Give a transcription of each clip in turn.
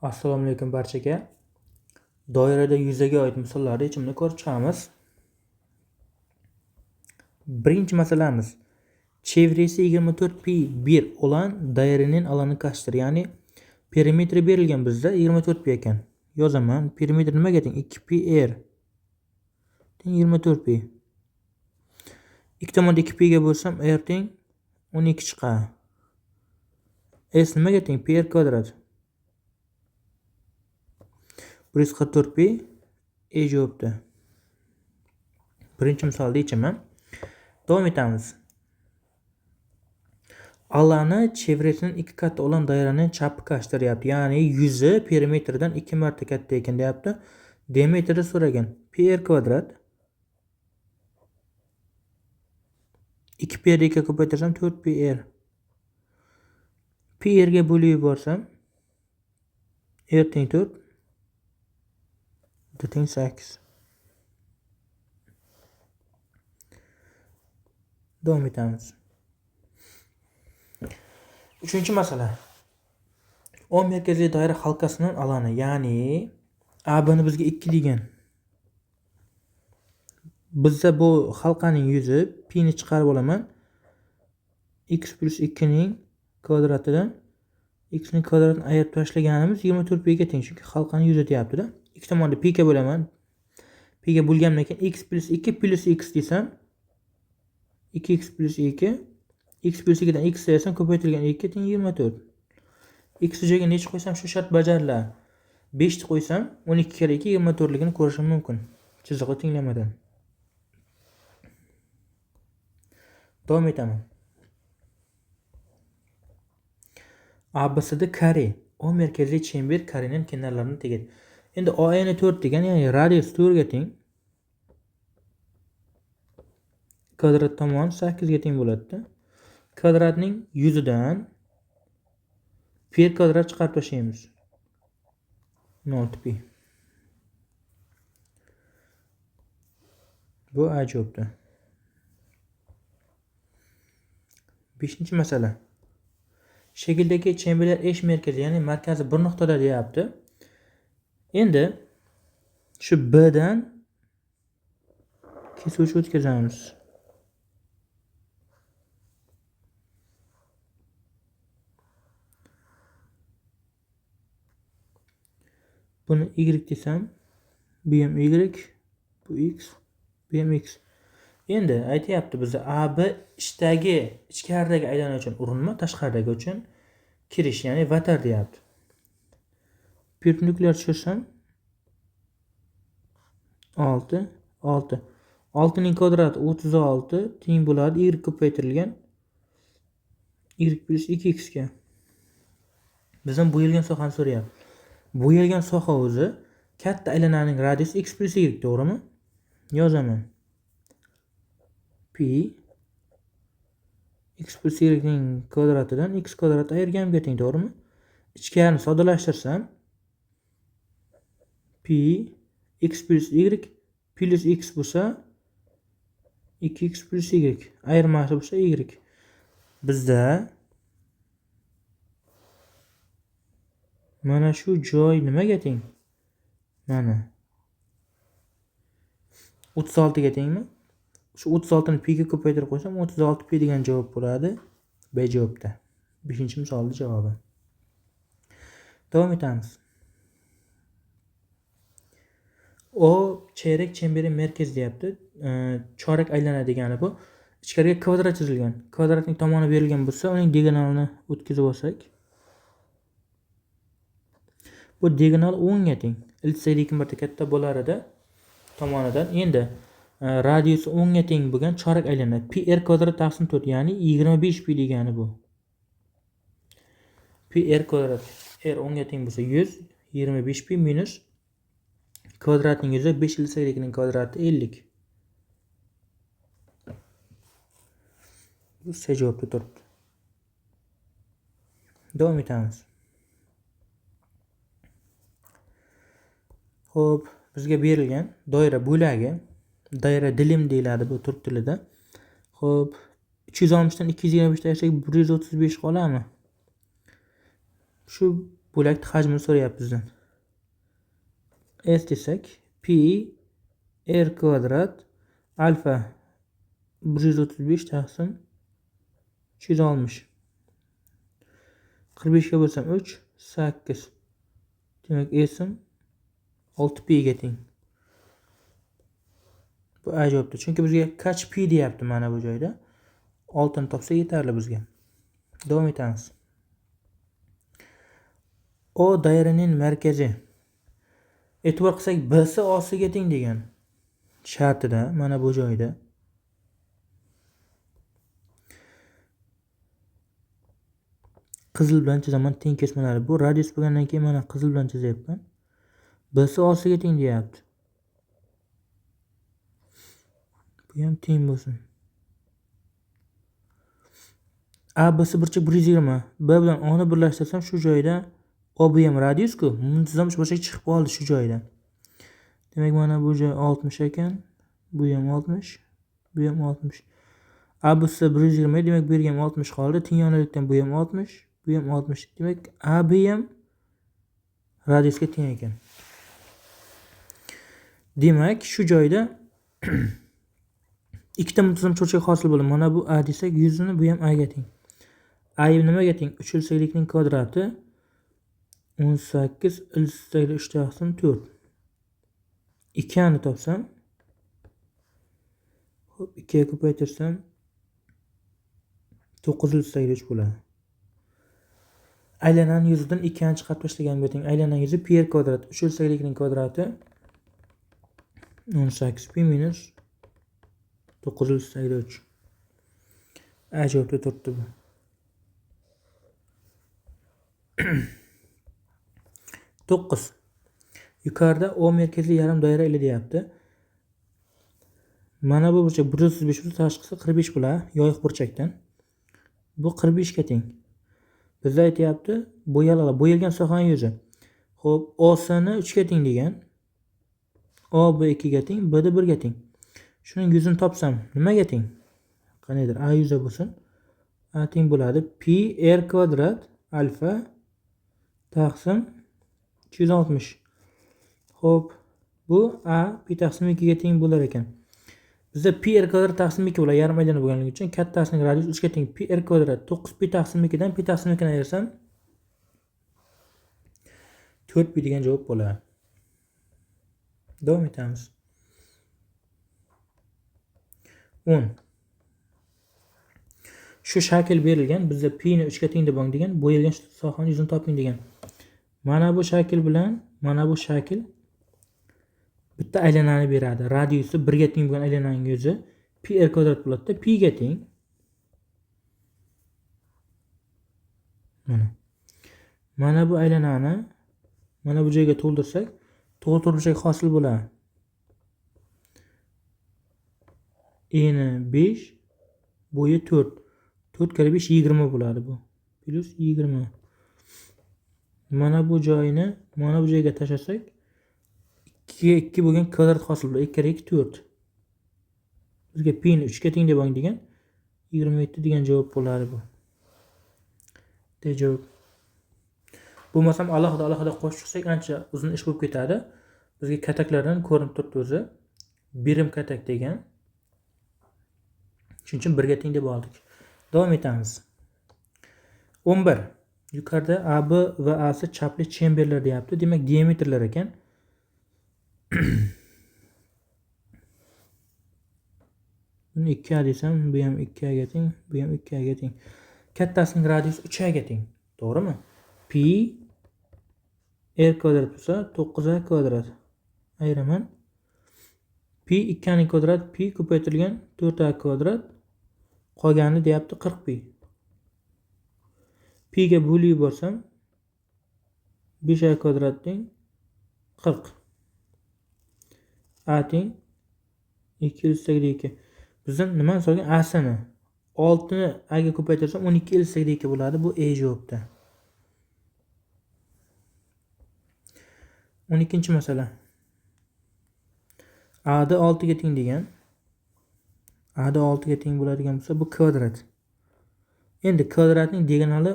Assalomu alaykum barchaga. Doirada yuzaga oid misollarni yechimini ko'rib chiqamiz. Birinchi masalamiz. Chevresi 24pi1 olan dairaning alanı kaçtır? Ya'ni perimetri berilgan bizda 24pi ekan. Yozaman. Perimetr nimaga teng? 2pi r teng 24pi. Ikki tomonda 2pi ga bo'lsam r teng 12 chiqadi. S nimaga teng? Pi r kvadrat. 144pi javobda. Birinchi misolda yechaman. Davom etamiz. Alanı çevresinin 2 katı olan dairenin çapı kaçtır deyapti. Ya'ni yuzi perimetrdan 2 marta katta ekan deyapti. Diametrni so'ragan. Pi r kvadrat 2 pi r 2 ko'paytirsam 4 pi r. Pi r ga bo'lib yuborsam r teng 4 d teng 8. Davom etamiz. Üçüncü masala. O merkezli daire halkasının alanı, yani AB'ni bizga 2 degan. Bizda bu halqaning yuzi pi ni chiqarib olaman. X plus 2 ning kvadratidan x ning kvadratini ayirib tashlaganimiz 24 pi ga teng. Chunki halqaning yuzi deyapti-da. Ikki tomonda pi ga bo'laman. Pi ga bo'lgandan keyin x plus 2 plus x desam 2x plus 2 x plus 2'den x sayısam ko'paytirilgan 2 teng 24. X joyiga necha qo'ysam shu shart bajariladi. 5 ni qo'ysam 12 kere 2 24 ligini ko'rishim mumkin. Chiziqli tenglamadan. Davom etaman. ABC'da kare. O merkezli çember karenin kenarlarını tegadi. Endi OA'ni 4 degan, ya'ni radius 4 ga teng. Kvadrat tomon 8 ga teng bo'ladi-da. Kvadratning yuzidan pi kvadrat chiqarib tashlaymiz. 16pi. Bu A javobda. 5-chi masala. Shakldagi chemberlar esh merkazi, ya'ni markazi bir nuqtada deyapti. Endi shu B dan kesuvchi o'tkazamiz. Buni y desam, bu ham y, bu x, bu ham x. Endi aytayapti bizda AB ichkaridagi aylana uchun urinma, tashqaridagi uchun kirish, ya'ni vatar deyapti. Perpendikulyar tushirsam 6, 6. 6 ning kvadrati 36 teng bo'ladi y ko'paytirilgan y plus 2x ga. Bizdan bo'yalgan sohani so'rayapti. Bo'yalgan soha o'zi katta aylananing radiusi x plus y, to'g'rimi? Yozaman. Pi x plus y ning kvadratidan x kvadrat ayirganimga teng, to'g'rimi? Ichkarini soddalashtirsam pi x plus y plus x bo'lsa 2x plus y, ayirmasi bo'lsa y. Bizda mana shu joy nimaga teng? Mana 36 ga tengmi? Shu 36 ni pi ga ko'paytirib qo'ysam 36 pi degan javob bo'ladi. B javobda. 5-misolning javobi. Davom etamiz. O çeyrek çemberin merkezi deyapti. Chorak aylana degani bu. Ichkariga kvadrat chizilgan. Kvadratning tomoni berilgan bo'lsa, uning diagonalini o'tkazib olsak, bu diagonal 10 ga teng. Iltsa 2 marta katta bo'lar edi tomonidan. Endi radiusi 10 ga teng bo'lgan chorak aylana pi r kvadrat taqsim 4, ya'ni 25 pi degani bu. Pi r kvadrat r 10 ga teng bo'lsa 100, 25 pi minus kvadratning yuzi 5 iltsa 2 ning kvadrati 50. Bu C javobda turibdi. Davom etamiz. Xo'p, bizga berilgan doira bo'lagi, doira dilim deyiladi bu turk tilida. Xo'p, 360 dan 225 tashlasak 135 qoladimi? Shu Bo'lakni hajmini so'rayapti bizdan. S desak, pi r kvadrat alfa 135 taqsim 260. 45 ga bo'lsam 3, 8. Demak, s'im 6pi ga teng. Bu A javobdir. Chunki bizga kaç pi deyapti mana bu joyda. 6 ni topsa yetarli bizga. Davom etamiz. O dairaning markazi. E'tibor qilsak, B'si O'siga teng degan shartida mana bu joyda. Qizil bilan chizaman teng kesmalari. Bu radius bo'lgandan keyin mana qizil bilan chizyapman. B'si O'siga teng deyapti. Bu ham teng bo'lsin. A B'si burchak 120. B bilan O ni birlashtirsam shu joyda O bu ham radius-ku. Muntazam burchak chiqib qoldi shu joydan. Demak, mana bu joy 60 ekan. Bu ham 60. Bu ham 60. A B'si 120. Demak, bu yerga ham 60 qoldi. Teng yonalikdan bu ham 60. Bu ham 60. Demak, A B ham radiusga teng ekan. Demak, shu joyda ikkita muntazam burchak hosil bo'ldi. Mana bu A desak, 100 ni bu ham A ga teng. A nimaga teng? 3 ilsaklikning kvadrati 18 ilsakli 3 taqsim 4. 2 ni topsam, hop 2 ga ko'paytirsam 9 ilsakli 3 bo'ladi. Aylananing yuzidan 2 ni chiqarib tashlagan bo'ting. Aylananing yuzi pi r kvadrat 3 ilsaklikning kvadrati 18 pi minus 9 ilsakli 3. A javobda turibdi bu. 9. Yuqorida O merkezli yarim doira ila deyapti. Mana bu burchak 135 bo'lsa, tashqisi 45 bo'ladi, yoyiq burchakdan. Bu 45 ga teng. Bizda aytayapti, bo'yalgan sohaning yuzi. Xo'p, OS ni 3 ga teng degan. O B 2 ga teng, B 1 ga teng. Shuning yuzini topsam, nimaga teng? Qaniydir A yuzi bo'lsin. A teng bo'ladi pi r kvadrat alfa taqsim 260. Xo'p, bu A pi taqsim 2 ga teng bo'lar ekan. Bizda pi r kvadrat taqsim 2 bo'ladi, yarim aylana bo'lganligi uchun kattasining radiusi 3 ga teng. Pi r kvadrat 9 pi taqsim 2 dan pi taqsim 2 ni ayirsam 4 pi degan javob bo'ladi. Davom etamiz. 10. Shu shakl berilgan, bizda pi ni 3 ga teng deb degan, bo'yalgan sohaning yuzini toping degan. Mana bu shakl bilan mana bu shakl bitta aylanani beradi. Radiusi 1 ga teng bo'lgan aylananing yuzi pi r kvadrat bo'ladi-da, pi ga teng. Mana bu aylanani mana bu joyga to'ldirsak, to'g'ri burchak hosil bo'ladi. Eni 5, bo'yi 4. 4 kare 5 20 bo'ladi bu. Plus 20. Mana bu joyni mana bu joyga tashlasak 2 ga 2 bo'lgan kvadrat hosil bo'ladi. 2 kare 2 4. Bizga pi ni 3 ga teng deb degan 27 degan javob bo'ladi bu. Javob. Bo'lmasam alohida qo'shib chiqsak ancha uzun ish bo'lib ketadi. Bizga kataklardan ko'rinib turibdi o'zi. Birim katak degan. Shuning uchun 1 ga teng deb oldik. Davom etamiz. 11. Yuqorida AB va AC chapli chemberlar deyapti. Demak, diametrlar ekan. Buni 2A desam, bu ham 2A ga teng, bu ham 2A ga teng. Kattasining radiusi 3A ga teng. To'g'rimi? Pi r kvadrat bo'lsa 9A kvadrat. Ayiraman. Pi 2A ning kvadrat, pi ko'paytirilgan 4A kvadrat. Qolgani deyapti 40 pi. Pi ga bo'lib yuborsam 5A kvadrat teng 40. A teng 2/2. Bizdan nima so'ragan? A ni 6 ni A ga ko'paytirsam 12/2 bo'ladi. Bu E javobda. 12-chi masala. A da 6 ga teng degan. A da 6 ga teng bo'ladigan bo'lsa, bu kvadrat. Endi kvadratning diagonali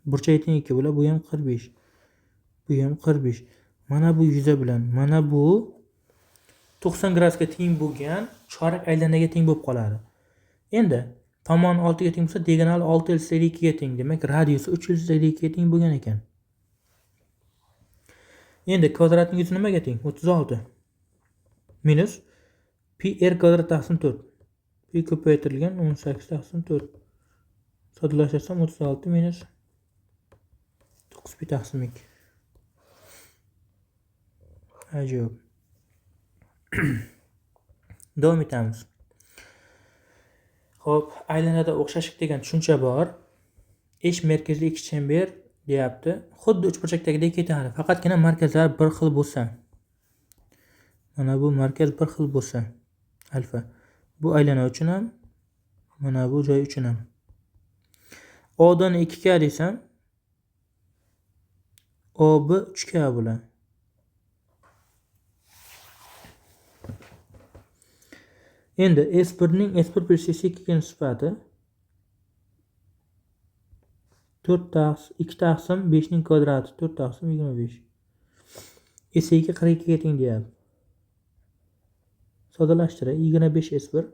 burchagi teng 2 bo'ladi, bu ham 45. Bu ham 45. Mana bu yuza bilan mana bu 90 gradusga teng bo'lgan chorak aylanaga teng bo'lib qoladi. Endi tomoni 6 ga teng bo'lsa, diagonali 6 ga teng. Demak, radiusi 3 ga teng bo'lgan ekan. Endi kvadratning yuzi nimaga teng? 36 minus pi r kvadrat taqsim 4. Pi ko'paytirilgan 18 taqsim 4. Soddalashtirsam 36 minus 9 pi taqsim 2. Ajoyib. Davom etamiz. Xo'p, aylanada o'xshashlik degan tushuncha bor. Esh markazli ikki chamber deyapti. Xuddi uchburchakdagidek ketadi. Faqatgina markazlar bir xil bo'lsa. Mana bu markaz bir xil bo'lsa, alfa. Bu aylana uchun ham, mana bu joy uchun ham. O'dan 2K desam, OB 3K bo'ladi. Endi S1 ning S1 plus S2 ga nisbati 2 taqsim 5 ning kvadrati 4 taqsim 25. S2 42 ga teng deyapti. Soddalashtirib 25 S1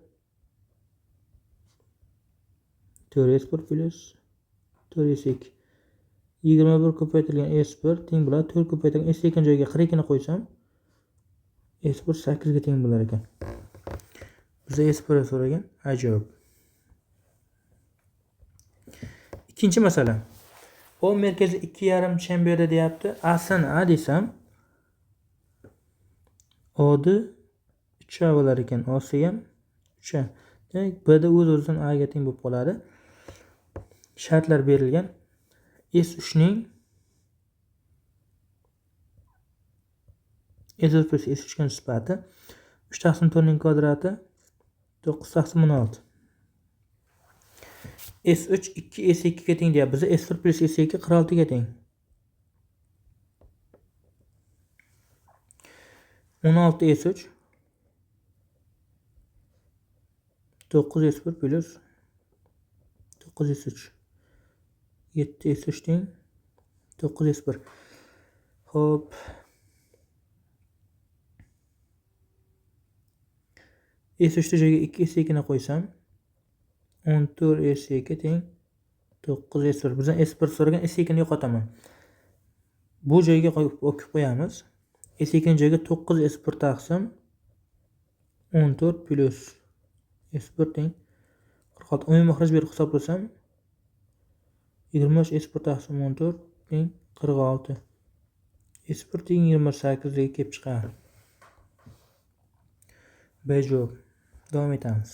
4 S1 plus 4 S2 21 ko'paytirilgan S1 teng bo'ladi 4 ko'paytirilgan S2 joyiga 42 ni qo'ysam S1 8 ga teng bo'lar ekan. Biza S1 so'ragan. Ajoyib. Ikkinchi masala. O markazi 2,5 chamberda deyapti. A'sini A desam, O'ni 3 bo'lar ekan. O'si ham 3. Demak, B'da o'z-o'zidan A ga teng bo'lib qoladi. Shartlar berilgan. S3 ning S1 plus S3 ga nisbati 3 taqsim 4 ning kvadrati 9 taqsim 16. S3 2 S2 ga teng deyapti. Biza S1 plus S2 46 ga teng. 16 S3 9 S1 plus 9 S3 7 S3 teng 9 S1. Xo'p. S3 joyiga 2 S2 ni qo'ysam 14 S2 teng 9 S1. Bizdan S1 so'ragan, S2 ni yo'qotaman. Bu joyga qo'yib qo'yamiz. S2 joyiga 9 S1 taqsim 14 plus S1 teng 46. Umumiy maxraj berib hisoblasam 23 S1 taqsim 14 teng 46. S1 teng 28 ga kelib chiqadi. B javob. Davom etamiz.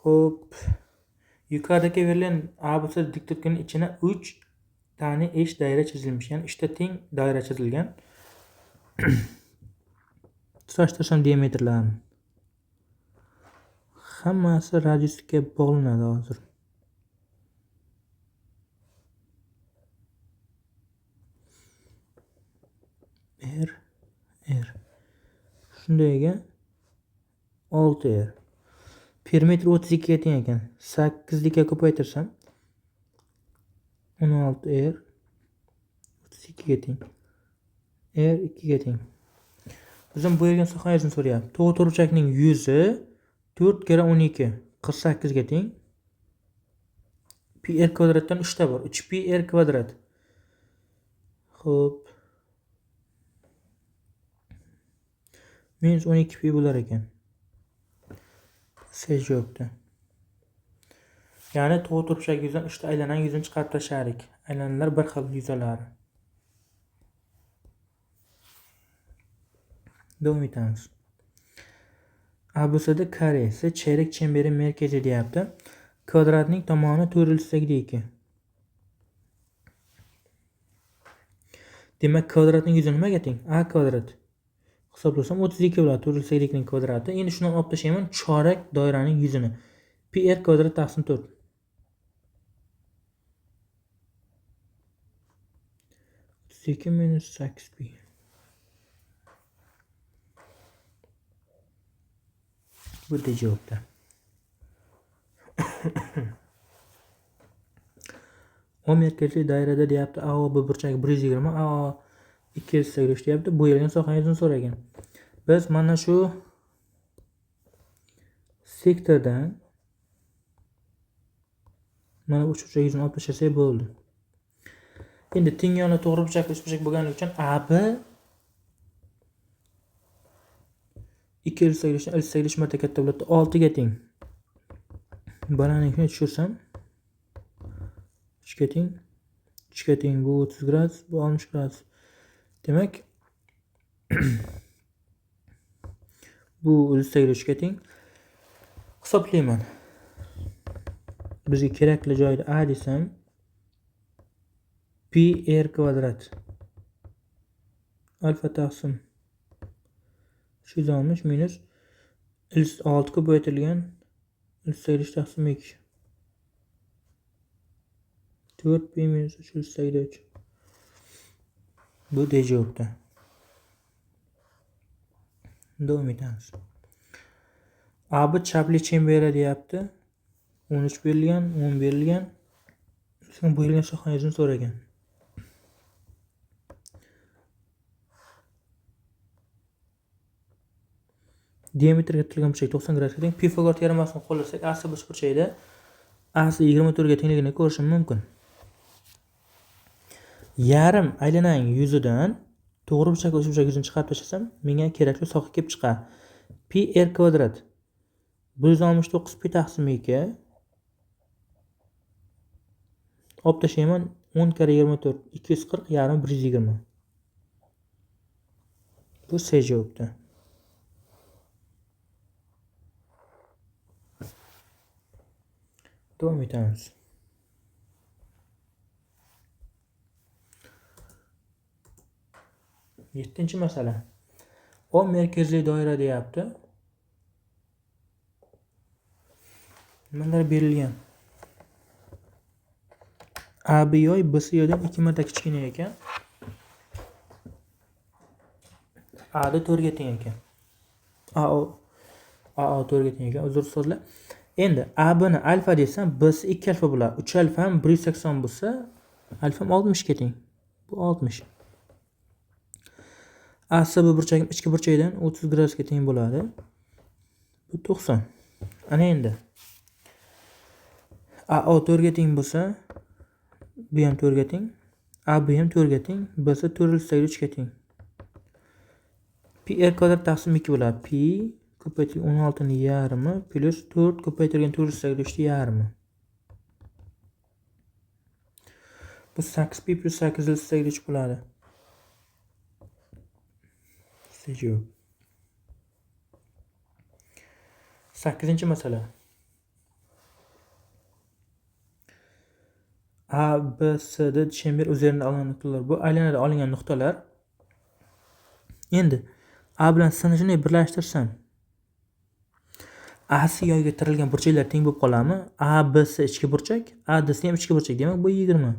Xo'p, yuqoridagi berilgan ABC dikto'rtkaning ichine 3 tane esh doira chizilmiş. Ya'ni 3 ta teng doira chizilgan. Tutashtirsam diametrlarni. Hammasi radiusga bog'lanadi hozir. R. Shundayga 6R. Perimetr 32 ga teng ekan. 8 ga ko'paytirsam 16R 32 ga teng. R 2 ga teng. Bizdan bu yerga sohasini so'rayapti. To'g'ri yuzi 4 kira 12 48 ga teng. Pi r kvadratdan 3 ta bor. 3 pi r kvadrat. Xo'p. Minus 12 pi bo'lar ekan. C javobda. Ya'ni to'g'ri yuzdan 3 ta aylanan yuzini chiqarib tashladik. Aylanalar bir xil yuzalari. Davom etamiz. ABC'da karesi çeyrek çemberin merkezi deyapti. Kvadratning tomoni 4/2. Demak, kvadratning yuzi nimaga teng? A kvadrat. Hisoblasam 32 bo'ladi 4/2 ning kvadrati. Endi shundan olib tashlayman chorak doiraning yuzini. Pi r kvadrat taqsim 4. 32 minus 8 pi. Bu da javobda. O merkezli dairada deyapti. AO B burchagi 120, AO 280 deyapti. Bo'yalgan sohangizni so'ragan. Biz mana shu sektordan mana bu uchburchagingizni olib tashlasak bo'ldi. Endi teng yonli to'g'ri burchakli uchburchak bo'lganligi uchun AB 280 marta katta bo'ladi. 6 ga teng. Balandlikni tushirsam 3 ga teng. 3 ga teng bu 30 gradus, bu 60 gradus. Demak bu 3 ga teng. Hisoblayman. Bizga kerakli joyda A desam pi r kvadrat alfa taqsim 360 minus 6 ko'paytirilgan 380 taqsim 2. 4 pi minus 383. Bu D javobda. Davom etamiz. AB chapli chemberi deyapti. 13 berilgan, 10 berilgan. So'ng bo'yalgan sohangizni so'ragan. Diametrga tutilgan burchak 90 gradusga teng. Pifagor teoremasini qo'llasak, AC burchagida AC 24 ga tengligini ko'rishim mumkin. Yarim aylananing yuzidan to'g'ri burchakli uchburchak yuzini chiqarib tashlasam, menga kerakli soha kelib chiqadi. Pi r kvadrat 169 pi taqsim 2 olib tashlayman 10 kare 24 240 yarim 120. Bu C javobda. Davom etamiz. Yettinchi masala. O merkezli doira deyapti. Nimalar berilgan? AB yoy BC yoydan 2 marta kichkina ekan. A da 4 ga teng ekan. AO 4 ga teng ekan. Uzr so'zlar. Endi AB ni alfa desam, BC 2 alfa bo'ladi. 3 alfa ham 180 bo'lsa, alfa ham 60 ga teng. Bu 60. AC bu burchak ichki burchagidan 30 gradusga teng bo'ladi. Bu 90. Ana endi AO 4 ga teng bo'lsa, bu ham 4 ga teng, AB ham 4 ga teng, BC 483 ga teng. Pi r kvadrat taqsim 2 bo'ladi. Pi ko'paytirilgan 16 ning yarmi plus 4 ko'paytirilgan 483 ning yarmi. Bu 8 pi plus 883 bo'ladi. Sejov. 8-chi masala. A, B, C da chember üzerinde alınan noktalar. Bu aylanada olingan nuqtalar. Endi A bilan C ni shunday birlashtirsam, AC yoyga tirilgan burchaklar teng bo'lib qoladimi? A, B, C ichki burchak, A, D, C ham ichki burchak. Demak, bu 20.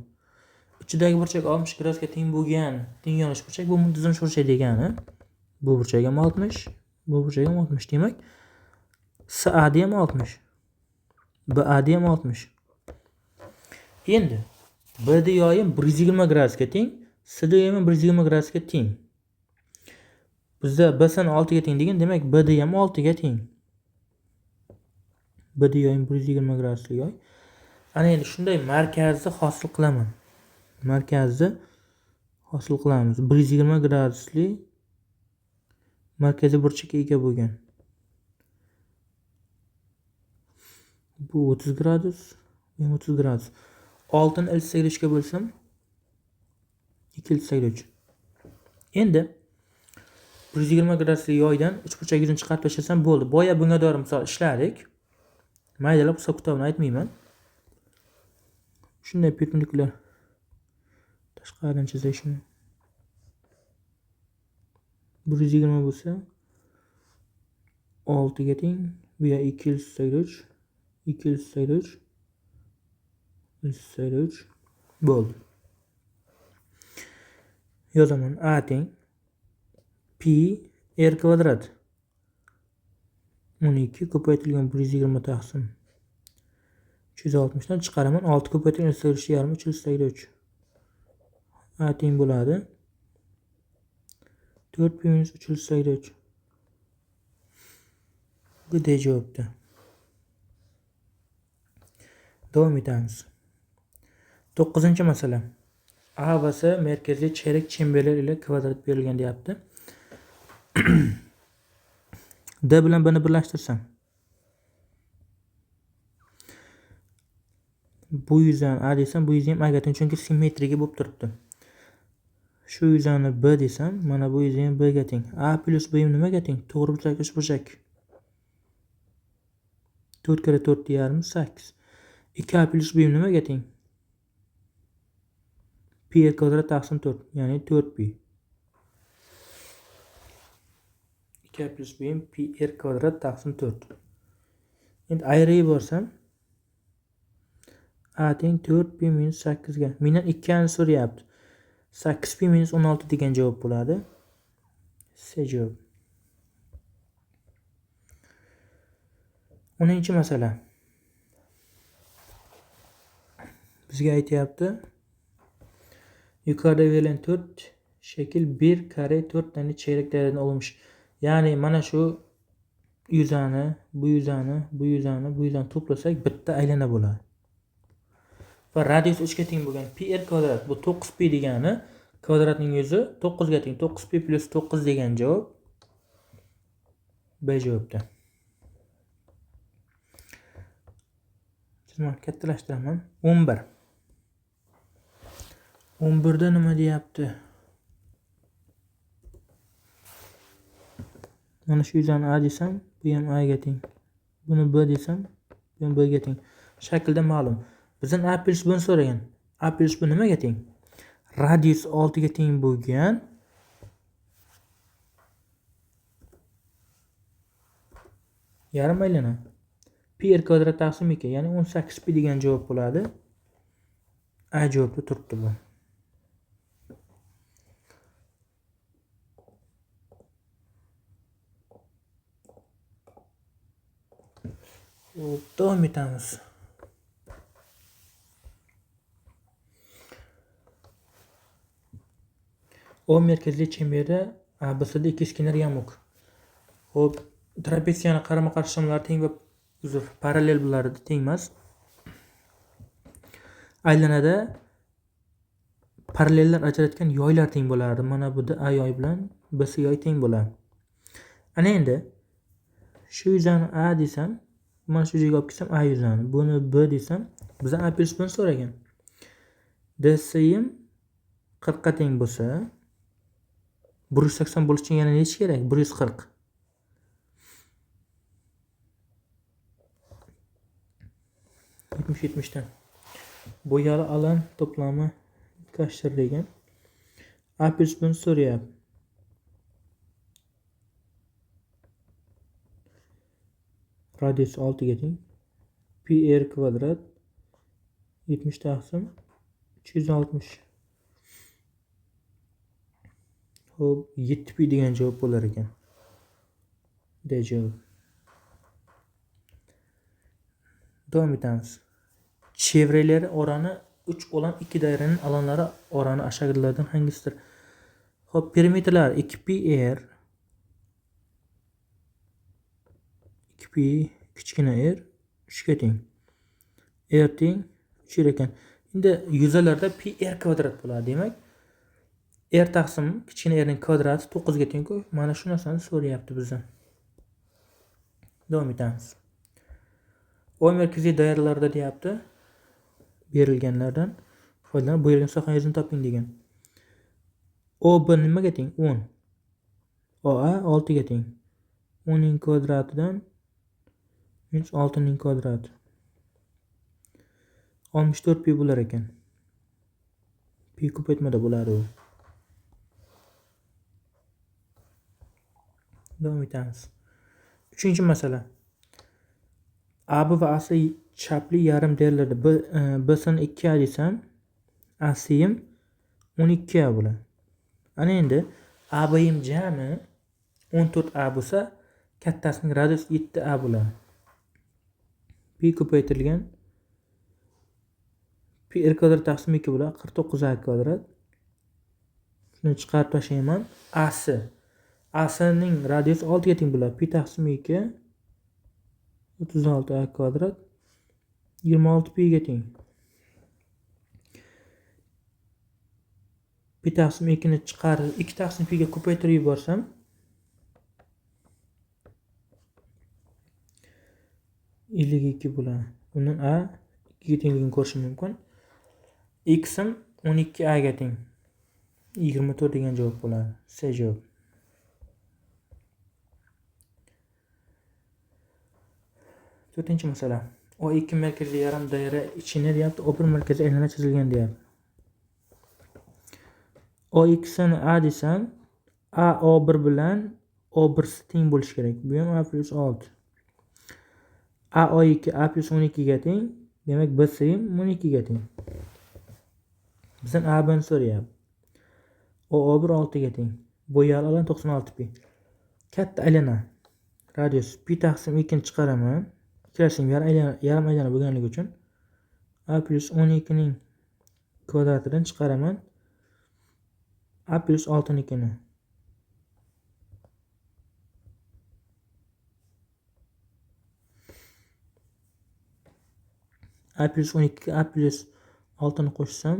Ichidagi burchak 60 gradusga teng bo'lgan teng yonish burchak, bu muntazam burchak degani. Bu burchak ham 60, bu burchak ham 60. Demak, CAD ham 60. BAD ham 60. Endi BD yoyim 120 gradusga teng, CD yoyim 120 gradusga teng. Bizda BC ni 6 ga teng degan, demak BD ham 6 ga teng. BD yoyim 120 gradusli yoy. Ana endi shunday markazni hosil qilaman. Markazni hosil qilamiz. 120 gradusli markaziy burchakka ega bo'lgan. Bu 30 gradus, bu 30 gradus. 6 ni 58 ga bo'lsam 253. Endi 120 gradusli yoydan uchburchak yuzini chiqarib tashlasam bo'ldi. Boya bunga doir misol ishladik. Maydalab hisob kitobini aytmayman. Shunday perpendikulyar tashqaridan chizay shuni. 120 bo'lsa 6 ga teng, bu ya 283, 283, 283 bo'ldi. Yozaman. A teng pi r kvadrat 12 ko'paytirilgan 120 taqsim 360 dan chiqaraman. 6 ko'paytirgan -3 yarmi 383. A teng bo'ladi. 4 pi minus 383. Bu D javobda. Davom etamiz. 9-masala. A va S markaziy cherak chemberlar ila kvadrat berilgan deyapti. D bilan B ni birlashtirsam. Bu yuzani A desam, bu yuzni ham A ga teng, chunki simmetriga bo'lib turibdi. Shu yuzani B desam, mana bu yuzni ham B ga teng. A plus B nimaga teng? To'g'ri burchak uchburchak. 4 kare 4 yarmi 8. 2A plus B nimaga teng? Pi r kvadrat taqsim 4, ya'ni 4pi. 2A plus B pi r kvadrat taqsim 4. Endi ayirib yuborsam A teng 4pi minus 8 ga. Mendan 2 ani so'rayapti. 8pi minus 16 degan javob bo'ladi. C javob. 10-masala. Bizga aytyapti. Yuqorida berilgan 4 shakl 1 kare 4 tane cherak dairadan olinmiş. Ya'ni mana shu yuzani, bu yuzani, bu yuzani, bu yuzani to'plasak bitta aylana bo'ladi. Va radius 3 ga teng bo'lgan pi r kvadrat. Bu 9pi degani kvadratning yuzi 9 ga teng. 9pi plus 9 degan javob B javobda. Chizmani kattalashtiraman. 11. 11 da nima deyapti? Mana shu yuzani A desam, bu ham A ga teng. Buni B desam, bu ham B ga teng. Shaklda ma'lum. Bizdan A plus B ni so'ragan. A plus B nimaga teng? Radius 6 ga teng bo'lgan yarim aylana. Pi r kvadrat taqsim 2, ya'ni 18pi degan javob bo'ladi. A javobda turibdi bu. Davom etamiz. O merkezli chemberda ABC'da ikizkenar yamuk. Hop, trapetsiyani qarama-qarshi tomonlari teng va parallel bo'ladi, teng emas. Aylanada parallellar ajratgan yoylar teng bo'lardi. Mana bu A yoy bilan B yoy teng bo'ladi. Ana endi shu yuzani A desam, mana shu joyga olib kelsam A yuzani, buni B desam, bizdan A plus B ni so'ragan. DSim 40 ga teng bo'lsa, 180 bo'lish uchun yana necha kerak? 140. Dan bo'yali alan to'plami kashtir degan. A plus B ni so'rayapti. Radius 6 ga teng. Pi r kvadrat 70 taqsim 360. Hop, 7pi degan javob bo'lar ekan. D javob. Davom etamiz. Chevrelar orani 3 olan 2 dairaning alanlari orani aşağıdagilardan hangisidir? Hop, perimetrlar 2pi r 2pi kichkina r 3 ga teng. R teng 3 ekan. Endi yuzalarda pi r kvadrat bo'ladi, demak r taqsim kichkina r ning kvadrati 9 ga teng-ku. Mana shu narsani so'rayapti bizdan. Davom etamiz. O merkaziy doiralarda deyapti. Berilganlardan foydalanib bo'yalgan sohaning yuzini toping degan. OB nimaga teng? 10. OA 6 ga teng. 10 ning kvadratidan minus 6 ning kvadrati. 64 pi bo'lar ekan. Pi ko'paytmada bo'ladi u. Davom etamiz. 3-masala. AB va AC chapli yarim deralarda B'sini 2A desam, AC'im 12A bo'ladi. Ana endi AB'im jami 14A bo'lsa, kattasining radiusi 7A bo'ladi. Pi ko'paytirilgan pi r kvadrat taqsim 2 bo'ladi 49a kvadrat. Shuni chiqarib tashlayman. A'sining radiusi 6 ga teng bo'ladi. Pi taqsim 2 36a kvadrat 26 pi ga teng. Pi taqsim 2 ni chiqarib 2 taqsim pi ga ko'paytirib yuborsam ellik ikki bo'ladi. Bundan a 2 ga tengligini ko'rishim mumkin. X'im 12a ga teng. 24 degan javob bo'ladi. C javob. To'rtinchi masala. O2 markazli yarim doira ichini deyapti, O1 markazli aylana chizilgan deyapti. O2 ni a desam, a O1 bilan O1 teng bo'lishi kerak. Bu ham a plus 6. A O2 a plus 12 ga teng. Demak, B C ham 12 ga teng. Bizdan a ni so'rayapti. O1 6 ga teng. Bo'yali alan 96 pi. Katta aylana. Radius pi taqsim 2 ni chiqaraman. Ikkalasining yarim aylana bo'lganligi uchun a plus 12 ning kvadratidan chiqaraman. A plus 6 nikini. A plus 12 A plus 6 ni qo'shsam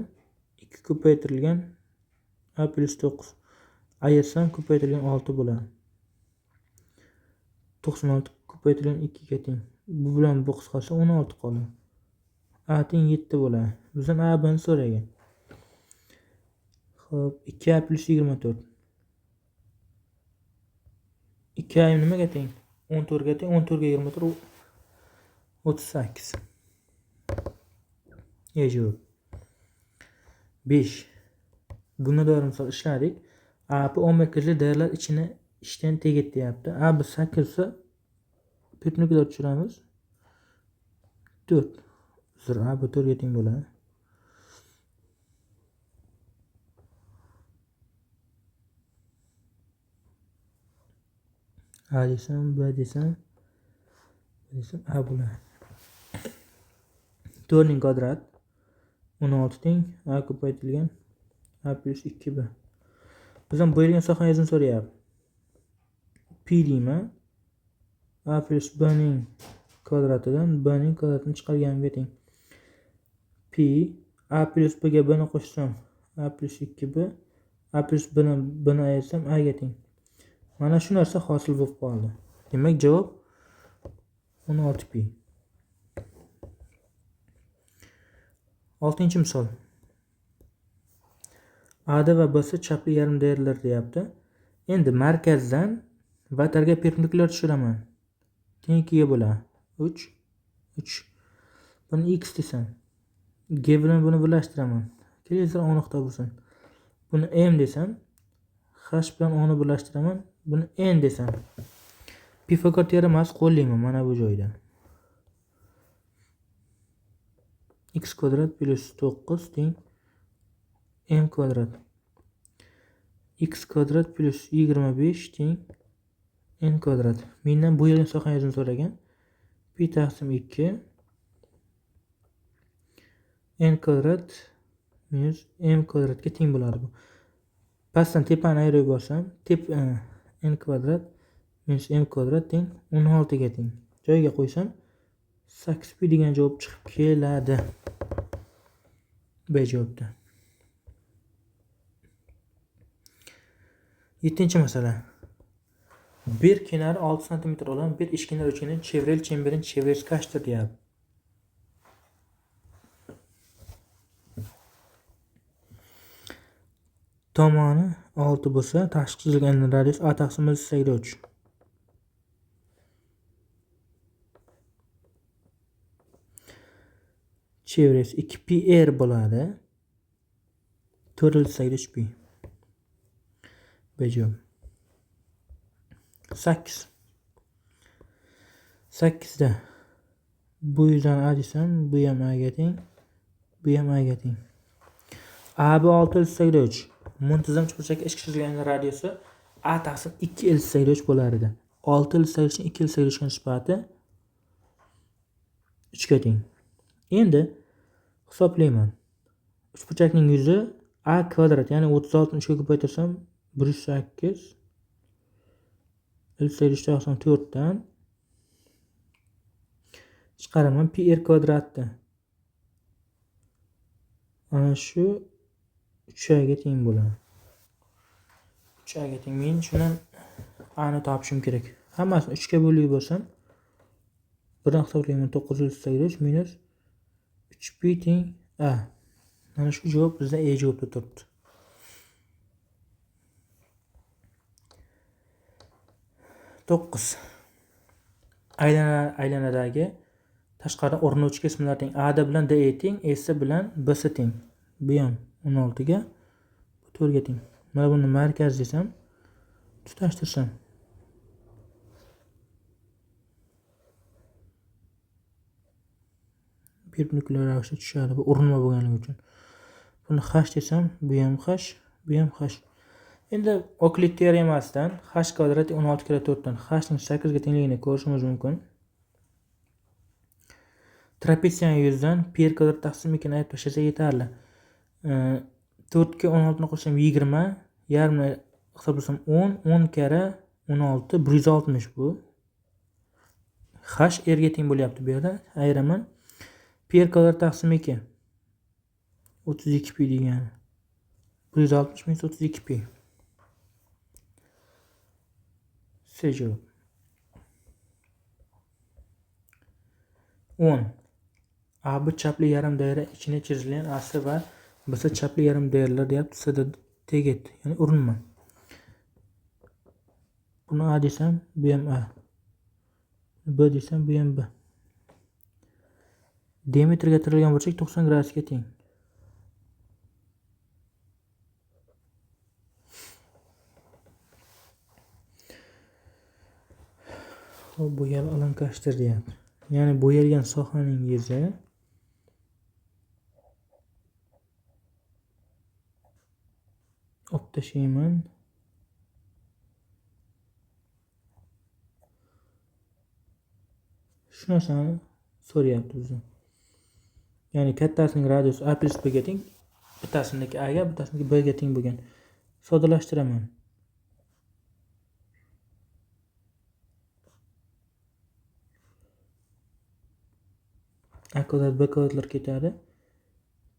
2 ko'paytirilgan A plus 9 ayirsam ko'paytirilgan 6 bo'ladi. 96 ko'paytirilgan 2 ga teng. Bu bilan bu qisqarsa 16 qoladi. A teng 7 bo'ladi. Bizdan A ni so'ragan. Xo'p, 2a plus 24. 2a nimaga teng? 14 ga teng. 14 ga 24 38. Javob. 5. Buni doir misol ishladik. A bu 10 markazli doiralar ichini ishdan tegit deyapti. A biz 8 esa perpendikullar tushiramiz. 4. A bu 4 ga teng bo'ladi. A desam, B desam A bo'ladi. 4 ning kvadrat 16 teng A ko'paytirilgan A plus 2b. Bizdan bo'yalgan sohangizni so'rayapti. Pi deyman. A plus B ning kvadratidan B ning kvadratini chiqarganimga teng. Pi A plus B ga B ni qo'shsam A plus 2b. A plus B ni ayirsam A ga teng. Mana shu narsa hosil bo'lib qoldi. Demak, javob 16 pi. 6-chi misol. A va B chapli yarim doiralar deyapti. Endi markazdan vatarga perpendikulyar tushiraman. Teng 2 ga bo'ladi. 3. Buni x desam. G bilan buni birlashtiraman. Kelinglar O nuqta bo'lsin. Buni M desam. H bilan O ni birlashtiraman. Buni N desam. Pifagor teoremasini qo'llayman mana bu joyda. X kvadrat plus 9 teng M kvadrat. X kvadrat plus 25 teng N kvadrat. Mendan bo'yalgan sohangizni so'ragan. Pi taqsim 2 N kvadrat minus M kvadratga teng bo'ladi bu. Pastdan tepani ayirib yuborsam, N kvadrat minus M kvadrat teng 16 ga teng. Joyiga qo'ysam 8 pi degan javob chiqib keladi. B javobda. 7-chi masala. Bir kenari 6 cm olan bir eşkenar üçgenin çevreli çemberin çevresi kaçtır deyapti. Tomoni 6 bo'lsa, tashqi chizilgan radius A taqsim 3. Çevresi 2 pi r bo'ladi. 4 pi. B javob. 8. 8da bu yüzden A desam, bu ham A ga teng, bu ham A ga teng. A bu 6 muntazam chuqurchakka ichki chizilgan radiusi A taqsim 2 bo'lar edi. 6 2 nisbati 3 ga teng. Endi hisoblayman. Uchburchakning yuzi a kvadrat, ya'ni 36 ni 3 ga ko'paytirsam 108 4 dan chiqaraman pi r kvadratni. Ana shu 3 ga teng bo'ladi. 3 ga teng. Men shundan a ni topishim kerak. Hammasini 3 ga bo'lib bo'lsam 1 dan hisoblayman 908 minus 3 pi teng a. Mana shu javob bizda e javobda turibdi. To'qqiz. Aylanadagi tashqaridan o'rinlovchi qismlar teng. A bilan D teng, S bilan B teng. Bu ham 16 ga, bu 4 ga teng. Mana buni markaz desam, tutashtirsam. Perpendikullar ravishda tushadi. Bu urinma bo'lganligi uchun. Buni h desam, bu ham h, bu ham h. Endi Oklid teoremasidan h kvadrat 16 kira 4 dan h ning 8 ga tengligini ko'rishimiz mumkin. Trapetsiyaning yuzidan pi r kvadrat taqsim 2 ni ayirib tashlasa yetarli. 4 ga 16 ni qo'shsam 20, yarmini hisoblasam 10, 10 kara 16, 160 bu. H r ga teng bo'lyapti bu yerda. Ayiraman. Pi r kvadrat taqsim 2 32 pi degani. 160 minus 32 pi. C javob. 10. AB chapli yarim doira ichine chizilgan AC va BC chapli yarim doiralar deyapti. C da teget, ya'ni urinma. Buni A desam, bu ham A. B desam, bu ham B. Diametrga tirilgan burchak 90 gradusga teng. Bo'yalib alankashtir deyapti. Ya'ni bo'yalgan sohaning yuzi olib tashlayman. Shu narsani so'rayapti bizdan. Ya'ni kattasining radiusi a plus b ga teng, bittasiniki a ga, bittasiniki b ga teng bo'lgan. Soddalashtiraman. A kvadrat b kvadratlar ketadi.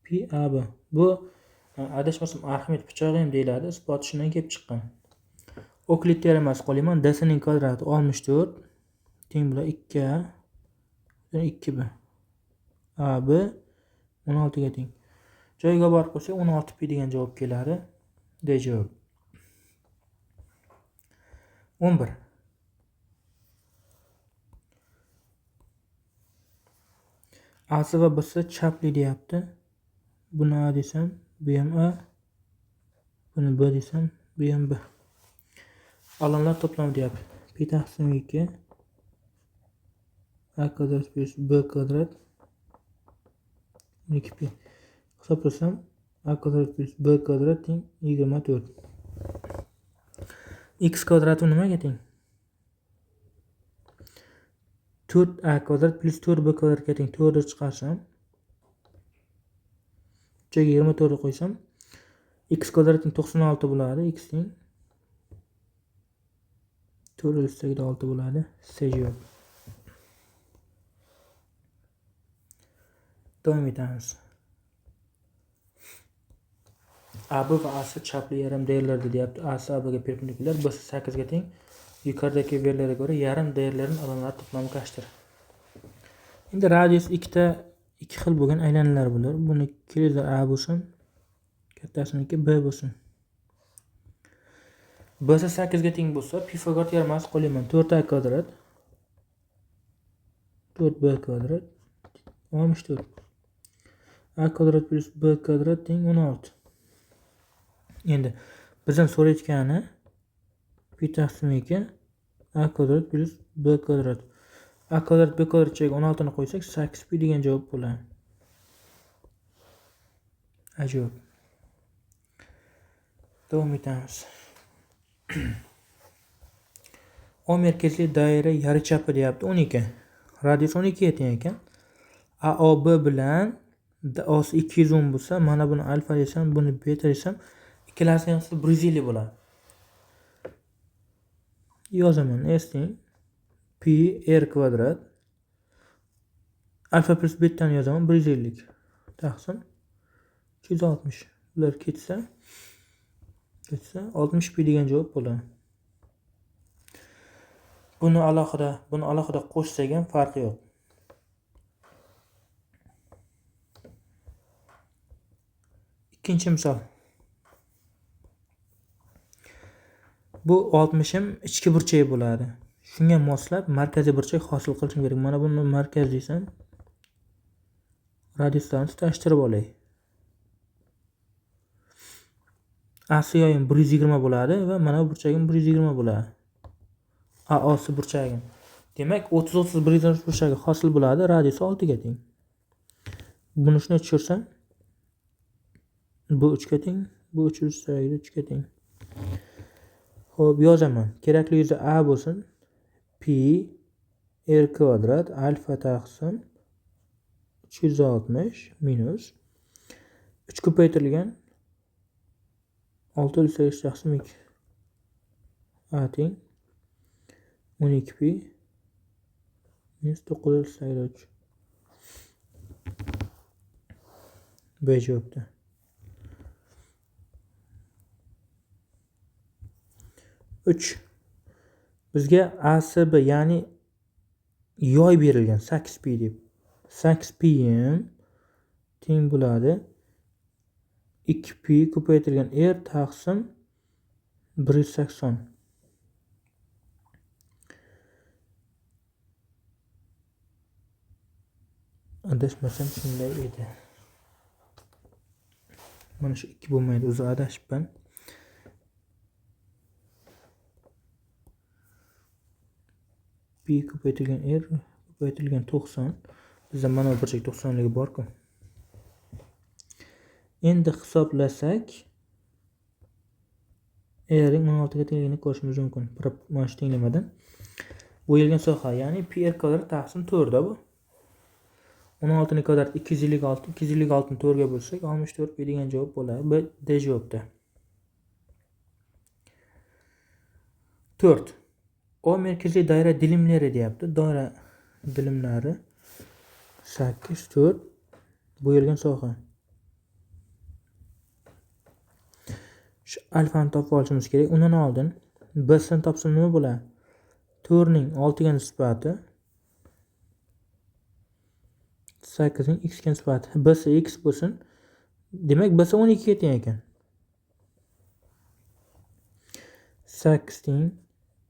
Pi ab. Bu adashmasam Arximed pichog'i ham deyiladi. Isboti shundan kelib chiqqan. Oklid teoremasi qo'layman. D ning kvadrati 64 teng bo'ladi 2a 2b. AB 16 ga teng. Joyiga borib qo'ysak 16 pi degan javob keladi. D javob. 11. AC va BC chapli deyapti. Buni A desam, bu ham A. Buni B desam, bu ham B. Alanlar to'plami deyapti. Pi taqsim 2 a kvadrat plus b kvadrat 2 pi. Hisoblasam a kvadrat plus b kvadrat teng 24. X kvadrati nimaga teng? 4a kvadrat plus 4b kvadratga teng. 4 ni chiqarsam, joyiga 24 ni qo'ysam, x kvadrat teng 96 bo'ladi. X teng 4/6 bo'ladi. C javob. Davom etamiz. AB va AC chapli yarim doiralarda deyapti. AC ABga perpendikulyar, BC 8 ga teng. Yuqoridagi verilarga ko'ra yarim doiralarning alanlari to'plami kaçdir? Endi radius 2 xil bo'lgan aylanalar bo'lar. Buni kelizlar A bo'lsin, kattasiniki B bo'lsin. BC 8 ga teng bo'lsa, Pifagor teoremasi qo'layman. 4a kvadrat 4b kvadrat 64. A kvadrat plus b kvadrat teng 16. Endi bizdan so'rayotgani pi taqsim 2 a kvadrat plus b kvadrat. A kvadrat b kvadrat joyiga 16 ni qo'ysak 8 pi degan javob bo'ladi. Ajoyib. Davom etamiz. O merkezli doira yarıçapı deyapti 12. Radius 12 ga teng ekan. AOB bilan O'si 210 bo'lsa, mana buni alfa desam, buni beta desam, ikkalasi ham 150 bo'ladi. Yozaman. S teng pi r kvadrat alfa plus betani yozaman 150 taqsim 260. Bular ketsa 60 pi degan javob bo'ladi. Buni alohida qo'shsak ham farqi yo'q. Ikkinchi misol. Bu 60 ichki burchak bo'ladi. Shunga moslab markaziy burchak hosil qilishim kerak. Mana buni markaz desam, radiuslarni tutashtirib olay. Asli yoyim 120 bo'ladi va mana bu burchagim 120 bo'ladi. AO'si burchagim. Demak, 30 120 burchagi hosil bo'ladi, radiusi 6 ga teng. Buni shunday tushirsam, bu 3 ga teng, bu 3 ga teng. Xo'p, yozaman. Kerakli yuzi a bo'lsin. Pi r kvadrat alfa taqsim 360 minus 3 ko'paytirilgan 6 taqsim 2 a teng 12 pi minus 9 B javobda. Bizga ASB ya'ni yoy berilgan 8 pi deb. 8 pi teng bo'ladi 2 pi ko'paytirilgan r taqsim 180. Adashmasam shunday edi. Mana shu 2 bo'lmaydi, o'zi adashibman. Pi ko'paytirilgan r ko'paytirilgan 90. Bizda mana bu burchak 90ligi bor-ku. Endi hisoblasak r ning 16 ga tengligini ko'rishimiz mumkin. Mana shu tenglamadan bo'yalgan soha, ya'ni pi r kvadrat taqsim 4 da bu. 16 ning kvadrati 256, 256 ni 4 ga bo'lsak 64 pi degan javob bo'ladi. B D javobda. 4. O merkaziy doira dilimlari deyapti. Doira dilimlari 8, 4 bo'yalgan soha. Shu alfani topib olishimiz kerak. Undan oldin b'sini topsam nima bo'ladi? 4 ning 6 ga nisbati 8 ning x ga nisbati. B'si x bo'lsin. Demak, b'si 12 ga teng ekan. 8 teng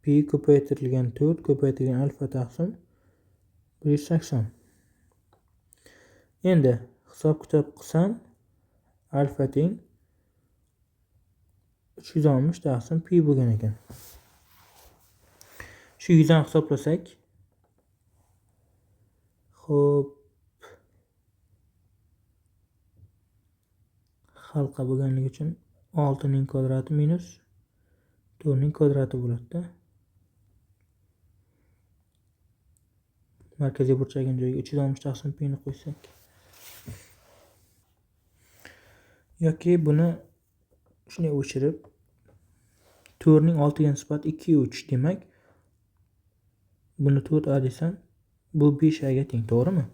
pi ko'paytirilgan 4 ko'paytirilgan alfa taqsim 180. Endi hisob-kitob qilsam alfa teng 360 taqsim pi bo'lgan ekan. Shu yuzani hisoblasak, xo'p, halqa bo'lganligi uchun 6 ning kvadrati minus 4 ning kvadrati bo'ladi-da. Markaziy burchagim joyiga 360 taqsim pi ni qo'ysak. Yoki buni shunday o'chirib 4 ning 6 ga nisbati 2 3 demak buni 4a desam bu 5a ga teng, to'g'rimi?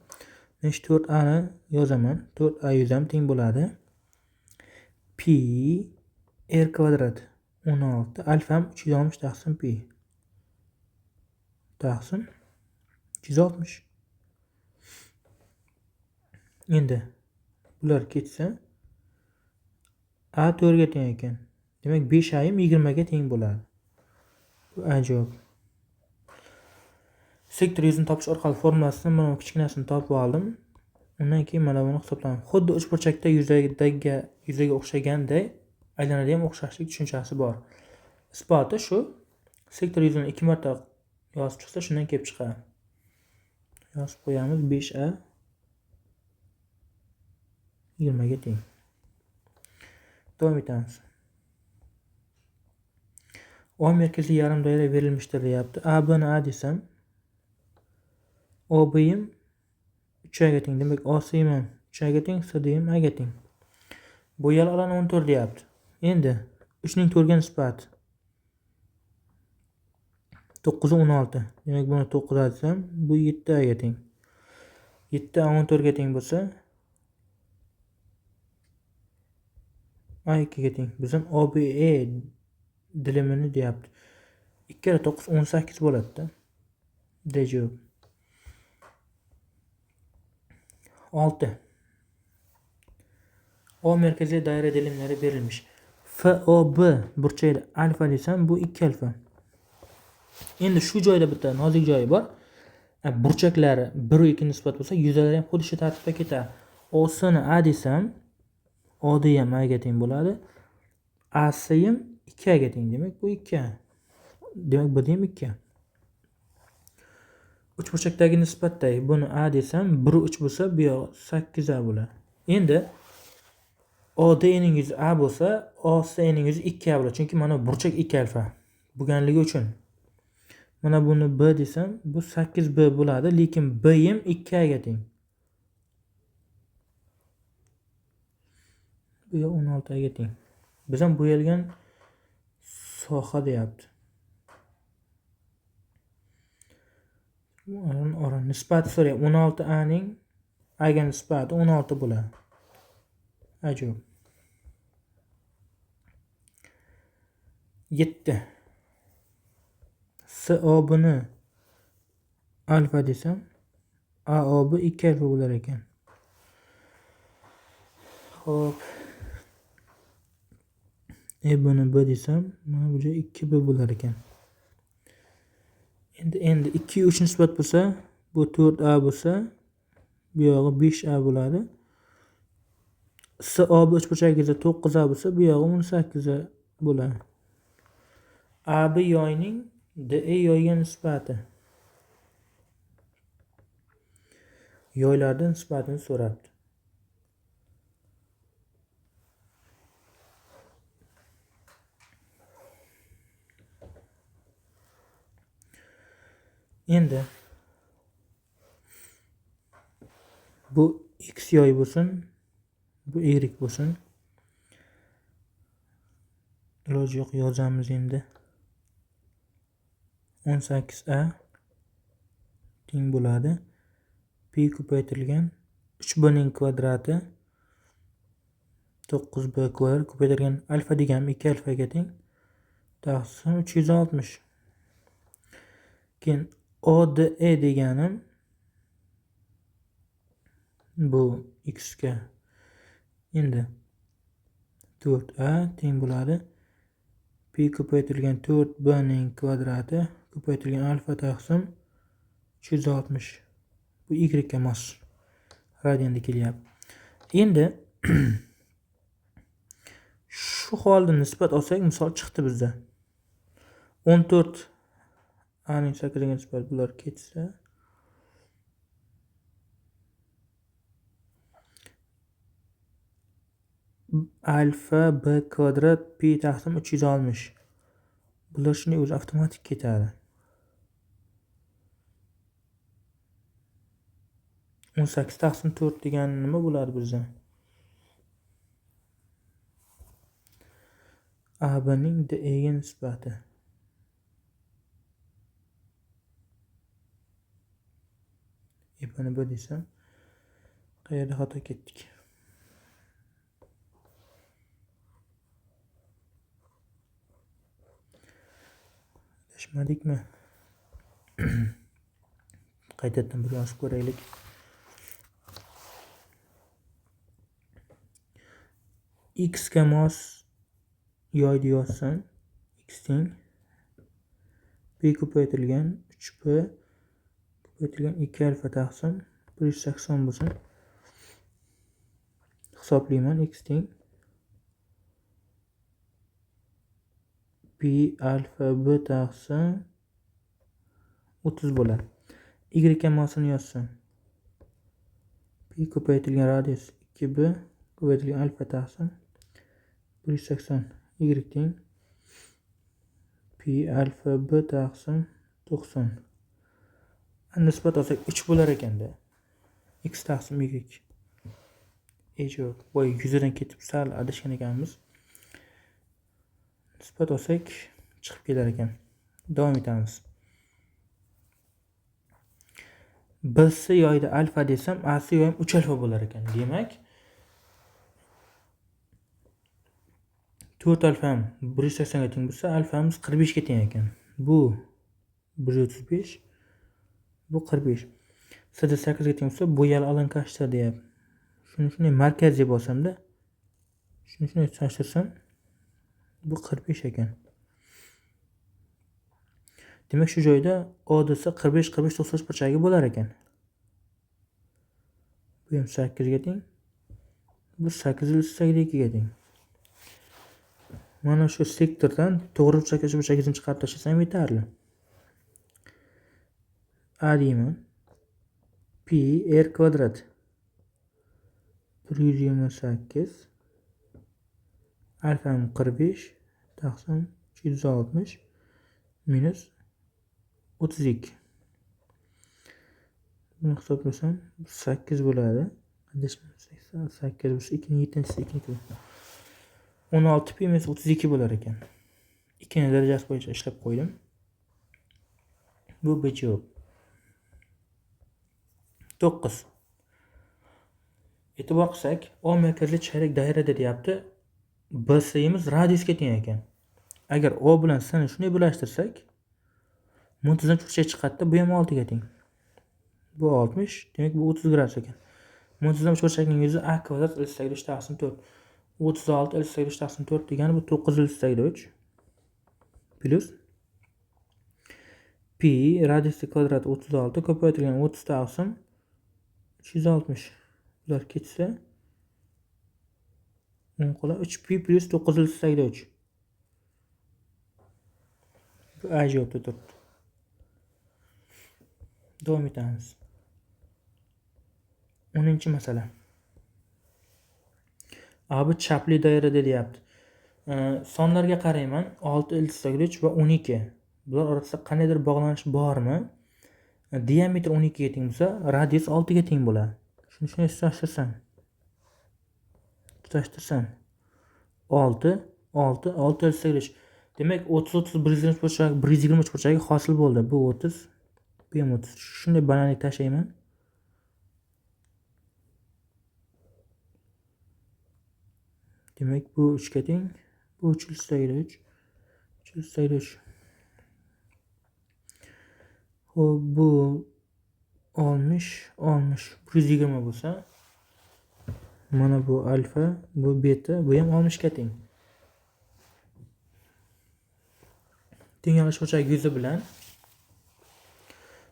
Men shu 4a ni yozaman. 4a yuzam teng bo'ladi. Pi r kvadrat 16 alfam 360 taqsim pi taqsim 360. Endi bular ketsa a 4 ga teng ekan. Demak 5a 20 ga teng bo'ladi. Bu a javob. Sektor yuzini topish orqali formulasini mana bu kichkinasini topib oldim. Undan keyin mana buni hisobladim. Xuddi uchburchakda yuzaga o'xshaganday aylanada ham o'xshashlik tushunchasi bor. Isboti shu. Sektor yuzini 2 marta yozib chiqsa shundan kelib chiqadi. Yozib qo'yamiz 5a 20 ga teng. Davom etamiz. O merkaziy yarim doira verilmiştir deyapti. AB ni a desam OB 3 ga teng. Demak, OC ham 3 a ga teng, SD ham a ga teng. Bo'yal alan 14 deyapti. Endi 3 ning 4 ga nisbati 9 16. Demak buni 9 desam, bu 7 a ga teng. 7 a 14 ga teng bo'lsa, a 2 ga teng. Bizdan OBE dilimini deyapti. 2 kere 9 18 bo'ladi-da. D javob. 6. O merkeziy doira dilimlari berilmiş. FOB burchagida alfa desam, bu 2 alfa. Endi shu joyda bitta nozik joyi bor. Burchaklari 1 va 2 nisbat bo'lsa, yuzalari ham xuddi shu tartibda ketadi. OS ni A desam, OD ham A ga teng bo'ladi. AC ham 2 A ga teng. Demak, bu 2 A. Demak, bu ham 2 A. Uchburchakdagi nisbatdagi buni A desam, 1 va 3 bo'lsa, bu yoq 8 A bo'ladi. Endi OD ning yuzi A bo'lsa, OC ning yuzi 2 A bo'ladi. Chunki mana burchak 2 alfa bo'lganligi uchun. Mana buni B desam, bu 8B bo'ladi, lekin B ham 2 A ga teng. Bu yoq 16 A ga teng. Biz ham bo'yalgan soha deyapti. Oran nisbati so'rayapti. 16 A ning A ga nisbati 16 bo'ladi. Ajoyib. 7. SOB ni alfa desam, AOB 2 alfa bo'lar ekan. Xo'p. Buni B desam, mana bu joy 2B bo'lar ekan. Endi 2 3 nisbat bo'lsa, bu 4A bo'lsa, bu yog'i 5A bo'ladi. SOB uchburchagida 9A bo'lsa, bu yog'i 18A bo'ladi. AB yoyning DE yoyga nisbati. Yoylardan nisbatini so'rabdi. Endi bu x yoy bo'lsin, bu y bo'lsin. Iloji yo'q, yozamiz endi. 18A teng bo'ladi. Pi ko'paytirilgan 3b ning kvadrati 9b kvadrat ko'paytirilgan alfa deganim 2 alfaga teng. Taqsim 360. Keyin ODE deganim bu x ga endi 4a teng bo'ladi. Pi ko'paytirilgan 4b ning kvadrati ko'paytirilgan alfa taqsim 360. Bu y ga mos radianda kelyapti. Endi shu holda nisbat olsak, misol chiqdi bizda. 14 a ning 8 ga nisbat bular ketsa, alfa b kvadrat pi taqsim 360. Bular shunday o'zi avtomatik ketadi. 18 taqsim 4 degani nima bo'ladi bizda? AB ning DE ga nisbati. Buni bu desam, qayerda xato ketdik? Adashmadikmi? Qaytadan bir yozib ko'raylik. X ga mos yoyni yozsam, x teng p ko'paytirilgan 3p ko'paytirilgan 2 alfa taqsim 180 bo'lsin. Hisoblayman, x teng p alfa b taqsim 30 bo'ladi. Y ga mosini yozsam, p ko'paytirilgan radius 2b ko'paytirilgan alfa taqsim 180. Y teng p alfa b taqsim 90. Nisbat olsak 3 bo'lar ekanda. X taqsim y. Ejod. Boy 100 dan ketib sal adashgan ekanmiz. Nisbat olsak chiqib kelar ekan. Davom etamiz. B'si yoyda alfa desam, A'si yoy ham 3 alfa bo'lar ekan. Demak, 4 alfam 180 ga teng bo'lsa, alfamiz 45 ga teng ekan. Bu 135, bu 45. Sida 8 ga teng bo'lsa, bo'yali alonkashda deyapti. Shuni markaziy bosamda, shuni solishtirsam, bu 45 ekan. Demak, shu joyda O desa 45 45 90 burchagi bo'lar ekan. Bu ham 8 ga teng. Bu 8/8 ga teng. Mana shu sektordan to'g'ri burchagisini chiqarib tashlasam yetarli. A deyman. Pi r kvadrat 128 alfam 45 taqsim 360 minus 32. Buni hisoblasam 8 bo'ladi. 8 bo'lsa 2 ning 7-si 2. 16 pi minus 32 bo'lar ekan. 2 ning darajasi bo'yicha ishlab qo'ydim. Bu B javob. 9. E'tibor qilsak, O markazli chayrak doirada deyapti. BC'miz radiusga teng ekan. Agar O bilan C'ni shunday birlashtirsak, muntazam burchak chiqadi. Bu ham 6 ga teng. Bu 60, demak bu 30 gradus ekan. Muntazam burchakning yuzi A kvadrat L/3 taqsim 4. 36 L/3 taqsim 4 degani bu 9 L/3 plus pi radiusi kvadrat 36 ko'paytirilgan 30 taqsim 360. Bular ketsa 10 qola 3 pi plus 9 L/3. Bu A javobda turibdi. Davom etamiz. 10-masala. A bu chapli doirada deyapti. Sonlarga qarayman. 6 L/3 va 12. Bular orasida qandaydir bog'lanish bormi? Diametr 12 ga teng bo'lsa, radius 6 ga teng bo'ladi. Shuni solishtirsam. 6 L/3. Demak, 30 120 burchagi 120 burchagi hosil bo'ldi. Bu 30, bu ham 30. Shunday balandlik tashlayman. Demak, bu 3 ga teng, bu 3/3. 3/3. Xo'p, bu 60 120 bo'lsa, mana bu alfa, bu beta, bu ham 60 ga teng. Tenglish burchak yuzi bilan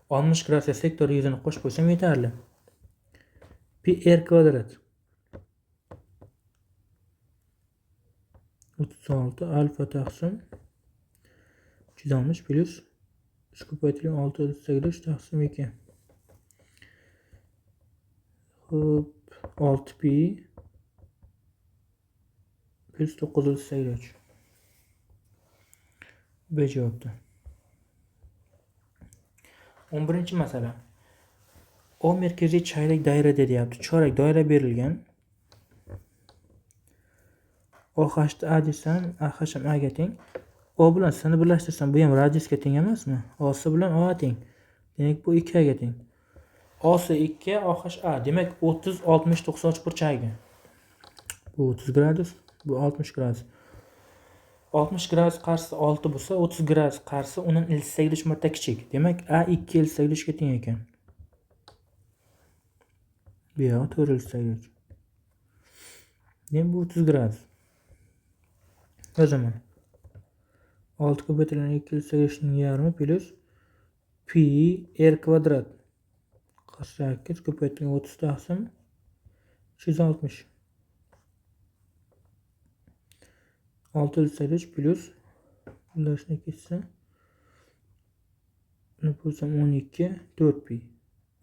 60 gradusga sektor yuzini qo'shib qo'ysam yetarli. Pi r kvadrat 36 alfa taqsim 360 plus 3 ko'paytirilgan 6/8 taqsim 2. Xo'p, 6 pi plus 9/8. B javobda. 11-masala. O markaziy chayrak doirada deyapti. Chorak doira berilgan. OH A desam, AH ham A ga teng. O bilan C'ni birlashtirsam, bu ham radiusga teng emasmi? OC bilan O teng. Demak, bu 2 ga teng. OC 2, OH A. Demak, 30 60 90 burchagi. Bu 30 gradus, bu 60 gradus. 60 gradus qarshisi 6 bo'lsa, 30 gradus qarshisi undan L/8 marta kichik. Demak, A 2 L/8 ga teng ekan. Bu yoq 4 L/8. Demak, bu 30 gradus. Yozaman. 6 ko'paytirilgan 2 L/8 ning yarmi plus pi r kvadrat 8 ko'paytirilgan 30 taqsim 360. 6 L/8 plus bundan ketsa buni bo'lsam 12 4 pi.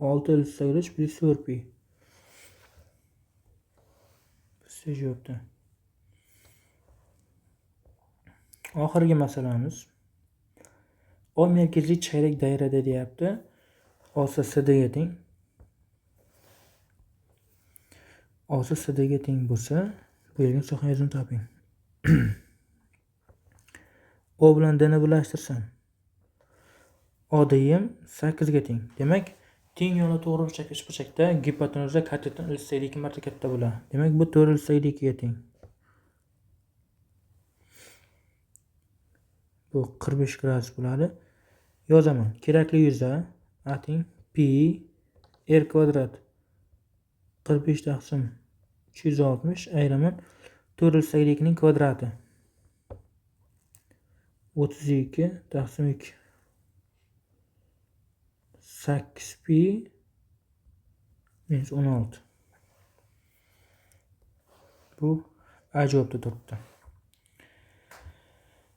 6 L/8 plus 4 pi. C javobda. Oxirgi masalamiz. O markaziy chayrak doirada deyapti. OC C'ga teng. O'si SDga teng bo'lsa, berilgan soha yuzini toping. O bilan D ni birlashtirsam, ODM 8 ga teng. Demak, teng yo'li to'g'ri burchak uchburchakda gipotenuzda katetin ilsaydi 2 marta katta bo'ladi. Demak, bu 4 ilsaydi 2 ga teng. Bu 45 gradus bo'ladi. Yozaman. Kerakli yuza A teng pi r kvadrat 45 taqsim 360 ayraman 4 ilsaydi 2 ning kvadrati. 32 taqsim 2. 8 pi minus 16. Bu A javobda turibdi.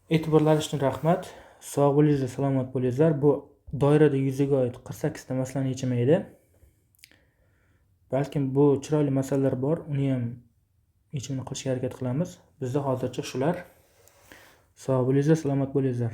E'tiborlaringiz uchun rahmat. Sog' bo'linglar, salomat bo'linglar. Bu doirada yuzaga oid 48 ta masalani yechimaydi. Balkim bu chiroyli masalalar bor, uni ham yechimini qilishga harakat qilamiz. Bizda hozircha shular. Sog' bo'linglar, salomat bo'linglar.